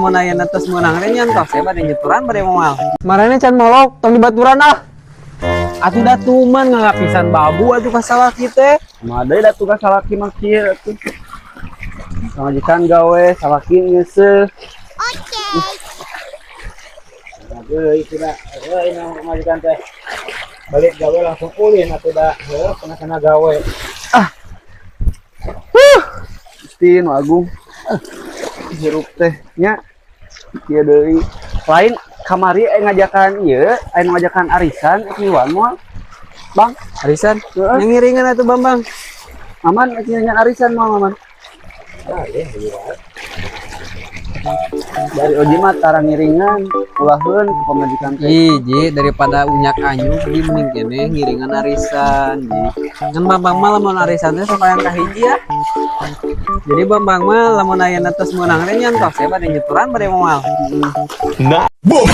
Mau nanya atas menang teh nyantos saya bade nyuturan bade moal. Marane can molok tong dibaturan ah. Atuh da tuman ngalapisan babu atuh ka salaki teh. Madai da tugas salaki mah kieu atuh. Samajikan gawe salaki ngeuseuh. Aduh, itu dah. Ini majikan teh. Balik gawe langsung ulin atuh da. Heuh, kana gawe. Gusti nu agung. Hirup teh nya. Kieu deui. Lain kamari ngajakan ieu, ngajakan arisan kieuan moal. Bang, Arisan, Heeh. ngiringan atuh Bambang. aman nyanyian arisan moal aman. Dari Oji mah tara ngiringan, ulahkeun ke pamajikan teh. Ih, Ji, daripada unyak anyu di mending kene ngiringan arisan, Ji. Kan Bambang mah lamun arisan teh supaya kahiji ya. Jadi Bambang mah lamun aya atas menang teh nyantos ya bade nyuturan bade moal. Nah, boom!